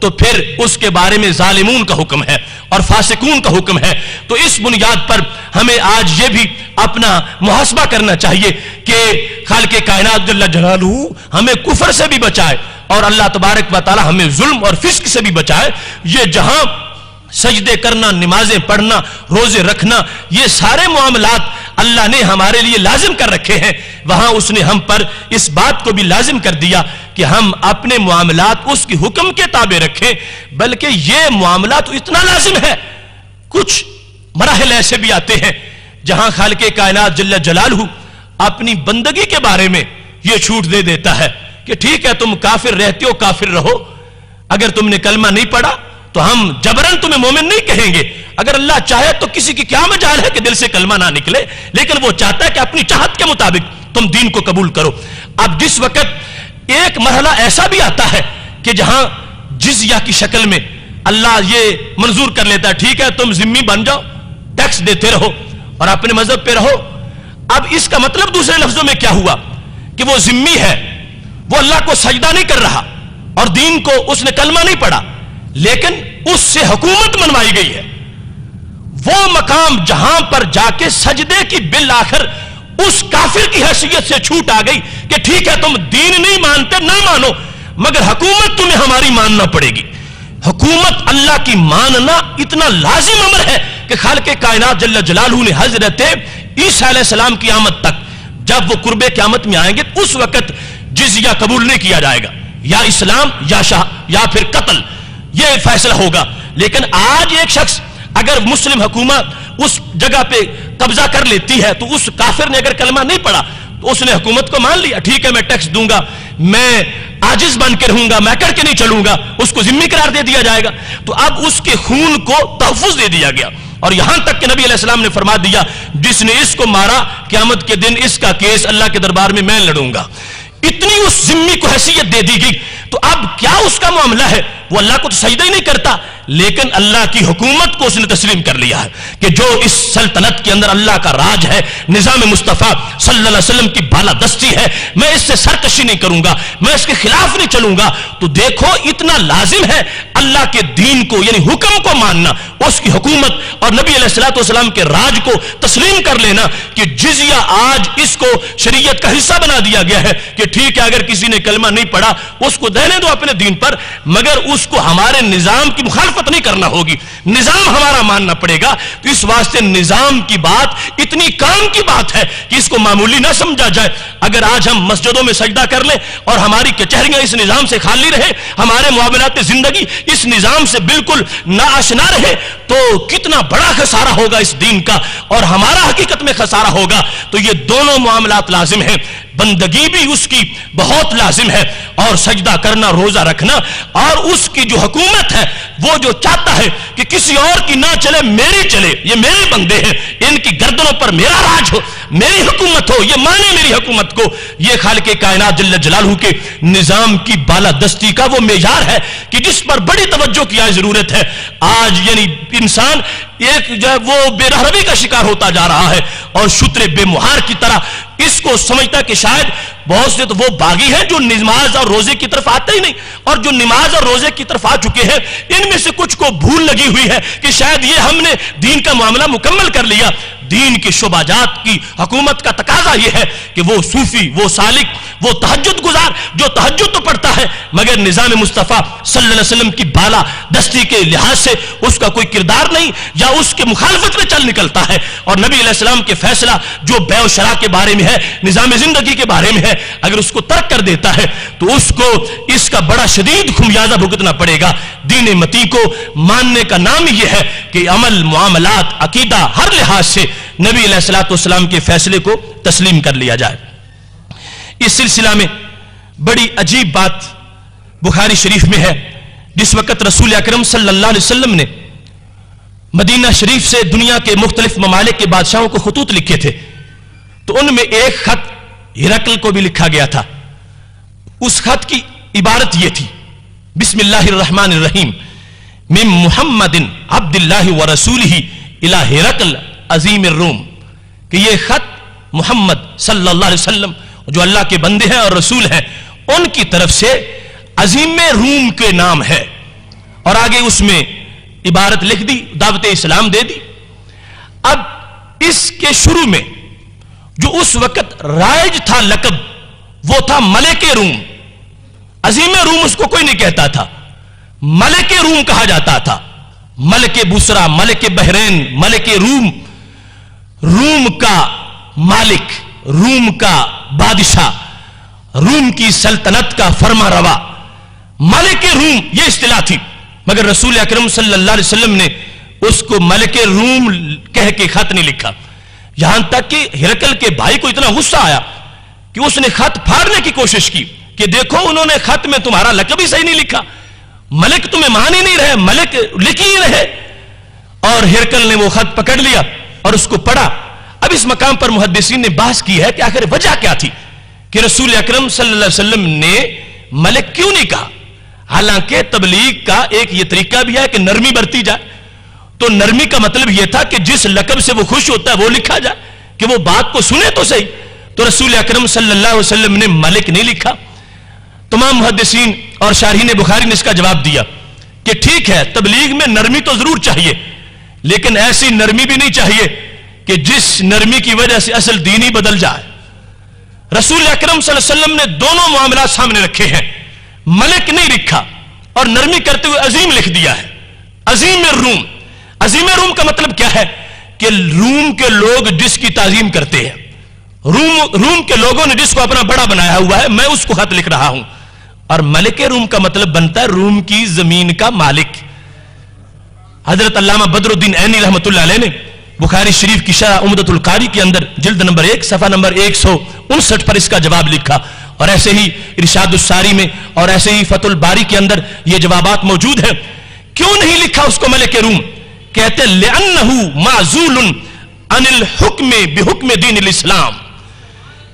Speaker 1: تو پھر اس کے بارے میں ظالمون کا حکم ہے اور فاسقون کا حکم ہے. تو اس بنیاد پر ہمیں آج یہ بھی اپنا محاسبہ کرنا چاہیے کہ خالق کائنات جل جلالہ ہمیں کفر سے بھی بچائے اور اللہ تبارک و تعالی ہمیں ظلم اور فسق سے بھی بچائے. یہ جہاں سجدے کرنا، نمازیں پڑھنا، روزے رکھنا، یہ سارے معاملات اللہ نے ہمارے لیے لازم کر رکھے ہیں، وہاں اس نے ہم پر اس بات کو بھی لازم کر دیا کہ ہم اپنے معاملات اس کی حکم کے تابع رکھیں. بلکہ یہ معاملات اتنا لازم ہے، کچھ مراحل ایسے بھی آتے ہیں جہاں خالق کائنات جل جلالہ اپنی بندگی کے بارے میں یہ چھوٹ دے دیتا ہے کہ ٹھیک ہے تم کافر رہتے ہو، کافر رہو، اگر تم نے کلمہ نہیں پڑھا تو ہم جبرن تمہیں مومن نہیں کہیں گے. اگر اللہ چاہے تو کسی کی کیا مجال ہے کہ دل سے کلمہ نہ نکلے، لیکن وہ چاہتا ہے کہ اپنی چاہت کے مطابق تم دین کو قبول کرو. اب جس وقت ایک مرحلہ ایسا بھی آتا ہے کہ جہاں جزیہ کی شکل میں اللہ یہ منظور کر لیتا ہے ٹھیک ہے تم ذمہ بن جاؤ، ٹیکس دیتے رہو اور اپنے مذہب پہ رہو. اب اس کا مطلب دوسرے لفظوں میں کیا ہوا کہ وہ ذمہ ہے، وہ اللہ کو سجدہ نہیں کر رہا اور دین کو اس نے کلمہ نہیں پڑھا، لیکن اس سے حکومت منوائی گئی ہے. وہ مقام جہاں پر جا کے سجدے کی بالآخر اس کافر کی حیثیت سے چھوٹ آ گئی کہ ٹھیک ہے تم دین نہیں مانتے، نہ مانو، مگر حکومت تمہیں ہماری ماننا پڑے گی. حکومت اللہ کی ماننا اتنا لازم امر ہے کہ خالق کائنات جل جلالہ نے حضرت عیسیٰ علیہ السلام کی آمد تک جب وہ قرب قیامت میں آئیں گے اس وقت جزیہ قبول نہیں کیا جائے گا، یا اسلام یا پھر قتل، یہ فیصلہ ہوگا. لیکن آج ایک شخص اگر مسلم حکومت اس جگہ پہ قبضہ کر لیتی ہے تو اس کافر نے اگر کلمہ نہیں پڑھا تو اس نے حکومت کو مان لیا، ٹھیک ہے میں ٹیکس دوں گا، میں عاجز بن کے رہوں گا، میں کر کے نہیں چلوں گا، اس کو ذمہ قرار دے دیا جائے گا. تو اب اس کے خون کو تحفظ دے دیا گیا اور یہاں تک کہ نبی علیہ السلام نے فرما دیا جس نے اس کو مارا قیامت کے دن اس کا کیس اللہ کے دربار میں لڑوں گا. اتنی اس ذمہ کو حیثیت دے دی گئی. تو اب کیا اس کا معاملہ ہے؟ وہ اللہ کو تو سجدہ ہی نہیں کرتا، لیکن اللہ کی حکومت کو اس نے تسلیم کر لیا ہے کہ جو اس سلطنت کے اندر اللہ کا راج ہے، نظام مصطفیٰ صلی اللہ علیہ وسلم کی بالادستی ہے، میں اس سے سرکشی نہیں کروں گا، میں اس کے خلاف نہیں چلوں گا. تو دیکھو اتنا لازم ہے اللہ کے دین کو یعنی حکم کو ماننا، اس کی حکومت اور نبی علیہ الصلوۃ والسلام کے راج کو تسلیم کر لینا کہ جزیہ آج اس کو شریعت کا حصہ بنا دیا گیا ہے کہ ٹھیک ہے اگر کسی نے کلمہ نہیں پڑھا اس کو دینے دو اپنے دین پر، مگر اس کو ہمارے نظام کی مخالفت نہیں کرنا ہوگی، نظام ہمارا ماننا پڑے گا. تو اس واسطے نظام کی بات اتنی کام کی بات ہے کہ اس کو معمولی نہ سمجھا جائے. اگر آج ہم مسجدوں میں سجدہ کر لیں اور ہماری کچہریاں اس نظام سے خالی رہے، ہمارے معاملات زندگی اس نظام سے بالکل ناآشنا رہے، تو کتنا بڑا خسارہ ہوگا اس دین کا اور ہمارا حقیقت میں خسارہ ہوگا. تو یہ دونوں معاملات لازم ہیں، بندگی بھی اس کی بہت لازم ہے اور سجدہ کرنا، روزہ رکھنا، اور اس کی جو حکومت ہے وہ جو چاہتا ہے کہ کسی اور کی نہ چلے میری چلے، یہ میرے بندے ہیں، ان کی گردنوں پر میرا راج ہو، میری حکومت ہو، یہ مانے میری حکومت کو. یہ خالق کائنات جل جلالہ کے نظام کی بالادستی کا وہ معیار ہے کہ جس پر بڑی توجہ کی ضرورت ہے. آج یعنی انسان ایک جو ہے وہ بے رحمی کا شکار ہوتا جا رہا ہے اور شتر بے مہار کی طرح اس کو سمجھتا کہ شاید بہت سے تو وہ باغی ہیں جو نماز اور روزے کی طرف آتے ہی نہیں، اور جو نماز اور روزے کی طرف آ چکے ہیں ان میں سے کچھ کو بھول لگی ہوئی ہے کہ شاید یہ ہم نے دین کا معاملہ مکمل کر لیا. دین کی شعبہ جات کی حکومت کا تقاضا یہ ہے کہ وہ صوفی، وہ سالک، وہ تہجد گزار جو تہجد تو پڑھتا ہے مگر نظام مصطفیٰ صلی اللہ علیہ وسلم کی بالا دستی کے لحاظ سے اس کا کوئی کردار نہیں یا اس کے مخالفت میں چل نکلتا ہے، اور نبی علیہ السلام کے فیصلہ جو بیع و شراء کے بارے میں ہے، نظام زندگی کے بارے میں ہے، اگر اس کو ترک کر دیتا ہے تو اس کو اس کا بڑا شدید خمیازہ بھگتنا پڑے گا. دین متی کو ماننے کا نام یہ ہے کہ عمل، معاملات، عقیدہ ہر لحاظ سے نبی علیہ الصلوۃ والسلام کے فیصلے کو تسلیم کر لیا جائے. اس سلسلہ میں بڑی عجیب بات بخاری شریف میں ہے. جس وقت رسول اکرم صلی اللہ علیہ وسلم نے مدینہ شریف سے دنیا کے مختلف ممالک کے بادشاہوں کو خطوط لکھے تھے تو ان میں ایک خط ہرقل کو بھی لکھا گیا تھا. اس خط کی عبارت یہ تھی: بسم اللہ الرحمن الرحیم من محمد عبد اللہ ورسولہ الی ہرقل عظیم الروم. کہ یہ خط محمد صلی اللہ علیہ وسلم جو اللہ کے بندے ہیں اور رسول ہیں ان کی طرف سے عظیم روم کے نام ہے.
Speaker 2: اور آگے اس میں عبارت لکھ دی، دعوت اسلام دے دی۔ اب اس کے شروع میں جو اس وقت رائج تھا لقب، وہ تھا ملک روم۔ عظیم روم اس کو کوئی نہیں کہتا تھا، ملک روم کہا جاتا تھا۔ ملک بسرا، ملک بحرین، ملک روم، روم کا مالک، روم کا بادشاہ، روم کی سلطنت کا فرما روا، ملک روم یہ اصطلاح تھی۔ مگر رسول اکرم صلی اللہ علیہ وسلم نے اس کو ملک روم کہہ کے خط نہیں لکھا، یہاں تک کہ ہرقل کے بھائی کو اتنا غصہ آیا کہ اس نے خط پھاڑنے کی کوشش کی کہ دیکھو انہوں نے خط میں تمہارا لقب ہی صحیح نہیں لکھا، ملک تمہیں مان ہی نہیں رہے، ملک لکھ ہی رہے۔ اور ہرقل نے وہ خط پکڑ لیا اور اس کو پڑھا۔ اب اس مقام پر محدثین نے بحث کی ہے کہ آخر وجہ کیا تھی کہ رسول اکرم صلی اللہ علیہ وسلم نے ملک کیوں نہیں کہا؟ حالانکہ تبلیغ کا ایک یہ طریقہ بھی ہے کہ نرمی برتی جائے، تو نرمی کا مطلب یہ تھا کہ جس لقب سے وہ خوش ہوتا ہے وہ لکھا جائے کہ وہ بات کو سنے تو صحیح۔ تو رسول اکرم صلی اللہ علیہ وسلم نے ملک نہیں لکھا۔ تمام محدثین اور شارحین بخاری نے اس کا جواب دیا کہ ٹھیک ہے، تبلیغ میں نرمی تو ضرور چاہیے، لیکن ایسی نرمی بھی نہیں چاہیے کہ جس نرمی کی وجہ سے اصل دین ہی بدل جائے۔ رسول اکرم صلی اللہ علیہ وسلم نے دونوں معاملات سامنے رکھے ہیں، ملک نہیں لکھا اور نرمی کرتے ہوئے عظیم لکھ دیا ہے۔ عظیم روم، عظیم روم کا مطلب کیا ہے کہ روم کے لوگ جس کی تعظیم کرتے ہیں، روم کے لوگوں نے جس کو اپنا بڑا بنایا ہوا ہے، میں اس کو خط لکھ رہا ہوں۔ اور ملک روم کا مطلب بنتا ہے روم کی زمین کا مالک۔ حضرت علامہ بدر الدین عینی رحمۃ اللہ علیہ نے بخاری شریف کی شرح عمدۃ القاری کے اندر جلد نمبر 1 صفحہ نمبر 159 پر اس کا جواب لکھا، اور ایسے ہی ارشاد الساری میں اور ایسے ہی فتح الباری کے اندر یہ جوابات موجود ہیں۔ کیوں نہیں لکھا اس کو ملک روم؟ کہتے لِأَنَّهُ مَعْزُولٌ عَنِ الْحُكْمِ بِحُكْمِ دِينِ الْإِسْلَامِ،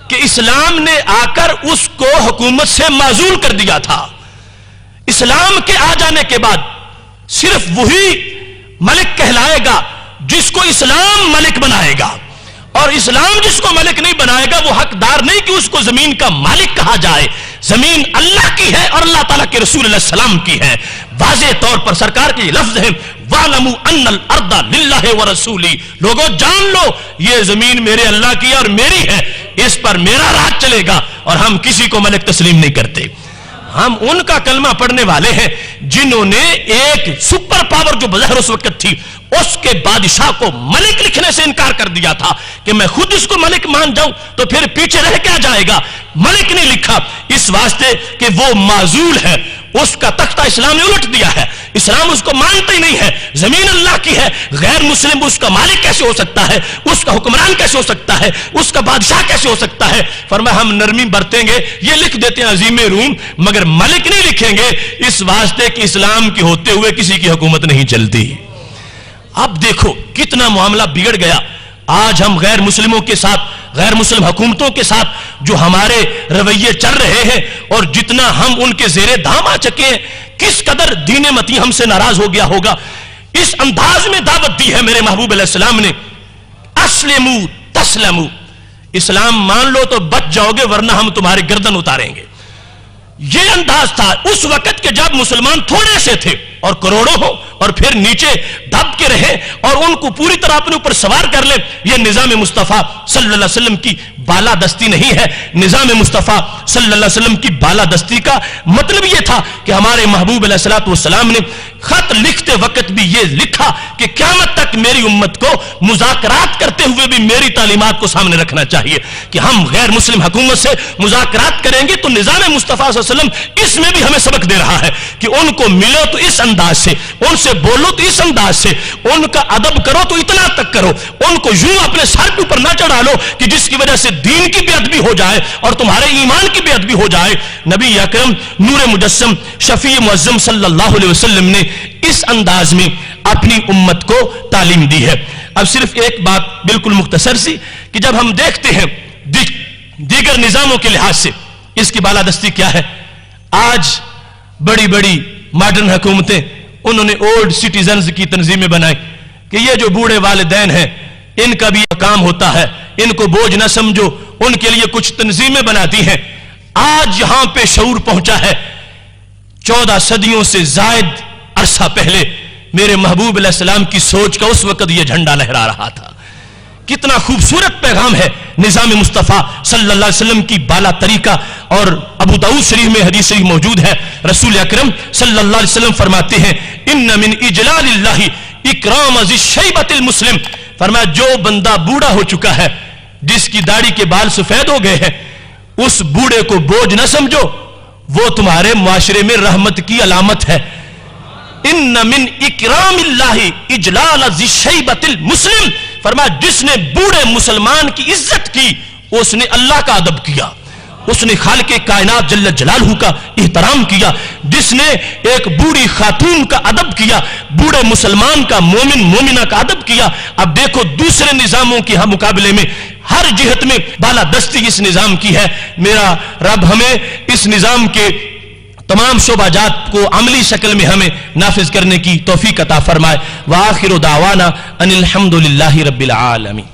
Speaker 2: کہ اسلام نے آ کر اس کو حکومت سے معزول کر دیا تھا۔ اسلام کے آ جانے کے بعد صرف وہی ملک کہلائے گا جس کو اسلام ملک بنائے گا، اور اسلام جس کو ملک نہیں بنائے گا وہ حقدار نہیں کہ اس کو زمین کا مالک کہا جائے۔ زمین اللہ کی ہے اور اللہ تعالیٰ کے رسول علیہ السلام کی ہے۔ واضح طور پر سرکار کے لفظ ہیں وَاعْلَمُوا أَنَّ الْأَرْضَ لِلَّهِ وَرَسُولِهِ، لوگوں جان لو یہ زمین میرے اللہ کی ہے اور میری ہے، اس پر میرا راج چلے گا، اور ہم کسی کو ملک تسلیم نہیں کرتے۔ ہم ان کا کلمہ پڑھنے والے ہیں جنہوں نے ایک سپر پاور جو بظاہر اس وقت تھی اس کے بادشاہ کو ملک لکھنے سے انکار کر دیا تھا کہ میں خود اس کو ملک مان جاؤں تو پھر پیچھے رہ کیا جائے گا۔ ملک نہیں لکھا اس واسطے کہ وہ معزول ہے، اس کا تختہ اسلام نے الٹ دیا ہے، اسلام اس کو مانتا ہی نہیں ہے۔ زمین اللہ کی ہے، غیر مسلم اس کا مالک کیسے ہو سکتا ہے، اس کا حکمران کیسے ہو سکتا ہے، اس کا بادشاہ کیسے ہو سکتا ہے؟ فرمایا ہم نرمی برتیں گے، یہ لکھ دیتے ہیں عظیم روم، مگر ملک نہیں لکھیں گے اس واسطے کہ اسلام کے ہوتے ہوئے کسی کی حکومت نہیں چلتی۔ اب دیکھو کتنا معاملہ بگڑ گیا۔ آج ہم غیر مسلموں کے ساتھ، غیر مسلم حکومتوں کے ساتھ جو ہمارے رویے چل رہے ہیں اور جتنا ہم ان کے زیر دام آ چکے ہیں، کس قدر دین متی ہم سے ناراض ہو گیا ہوگا۔ اس انداز میں دعوت دی ہے میرے محبوب علیہ السلام نے، اسلموا تسلموا، اسلام مان لو تو بچ جاؤ گے ورنہ ہم تمہارے گردن اتاریں گے۔ یہ انداز تھا اس وقت کے جب مسلمان تھوڑے سے تھے اور کروڑوں ہو اور پھر نیچے دب کے رہے اور ان کو پوری طرح اپنے اوپر سوار کر لے۔ یہ نظام مصطفیٰ صلی اللہ علیہ وسلم کی بالادستی نہیں ہے۔ نظام مصطفیٰ صلی اللہ علیہ وسلم کی بالادستی کا مطلب یہ تھا کہ ہمارے محبوب علیہ الصلوۃ والسلام نے خط لکھتے وقت بھی یہ لکھا کہ قیامت تک میری امت کو مذاکرات کرتے ہوئے بھی میری تعلیمات کو سامنے رکھنا چاہیے کہ ہم غیر مسلم حکومت سے مذاکرات کریں گے تو نظام مصطفیٰ صلی اللہ علیہ وسلم اس میں بھی ہمیں سبق دے رہا ہے کہ ان کو ملو تو اس انداز سے، ان سے بولو تو اس انداز سے، ان کا ادب کرو تو اتنا تک کرو، ان کو یوں اپنے سر کے اوپر نہ چڑھا لو کہ جس کی وجہ سے دین کی بے ادبی ہو جائے اور تمہارے ایمان کی بے ادبی ہو جائے۔ نبی اکرم نور مجسم شفیع معظم صلی اللہ علیہ وسلم نے اس انداز میں اپنی امت کو تعلیم دی ہے۔ اب صرف ایک بات بالکل مختصر سی کہ جب ہم دیکھتے ہیں دیگر نظاموں کے لحاظ سے اس کی بالادستی کیا ہے، آج بڑی بڑی ماڈرن حکومتیں انہوں نے اولڈ سٹیزنز کی تنظیمیں بنائی کہ یہ جو بوڑھے والدین ہیں ان کا بھی کام ہوتا ہے، ان کو بوجھ نہ سمجھو، ان کے لیے کچھ تنظیمیں بناتی ہیں۔ آج یہاں پہ شعور پہنچا ہے 14 صدیوں سے زائد عرصہ پہلے میرے محبوب علیہ السلام کی سوچ کا اس وقت یہ جھنڈا لہرا رہا تھا. کتنا خوبصورت پیغام ہے نظام مصطفیٰ صلی اللہ علیہ وسلم کی بالا طریقہ. اور ابو داؤد شریف میں حدیث شریف موجود ہے, رسول اکرم صلی اللہ علیہ وسلم فرماتے ہیں ان من اجلال اللہ اکرام ذی الشیبۃ المسلم. فرمایا جو بندہ بوڑھا ہو چکا ہے, جس کی داڑھی کے بال سفید ہو گئے ہیں, اس بوڑھے کو بوجھ نہ سمجھو, وہ تمہارے معاشرے میں رحمت کی علامت ہے. ان من اکرام اللہ اجلال ذی الشیبۃ المسلم. فرمایا جس نے بوڑھے مسلمان کی عزت کی اس نے اللہ کا ادب کیا, اس نے خالق کائنات جل جلالہ کا احترام کیا. جس نے ایک بوڑھی خاتون کا ادب کیا, بوڑھے مسلمان کا, مومن مومنہ کا ادب کیا. اب دیکھو دوسرے نظاموں کے مقابلے میں ہر جہت میں بالادستی اس نظام کی ہے. میرا رب ہمیں اس نظام کے تمام شعبہ جات کو عملی شکل میں ہمیں نافذ کرنے کی توفیق عطا فرمائے. وآخر دعوانا ان الحمد للہ رب العالمین.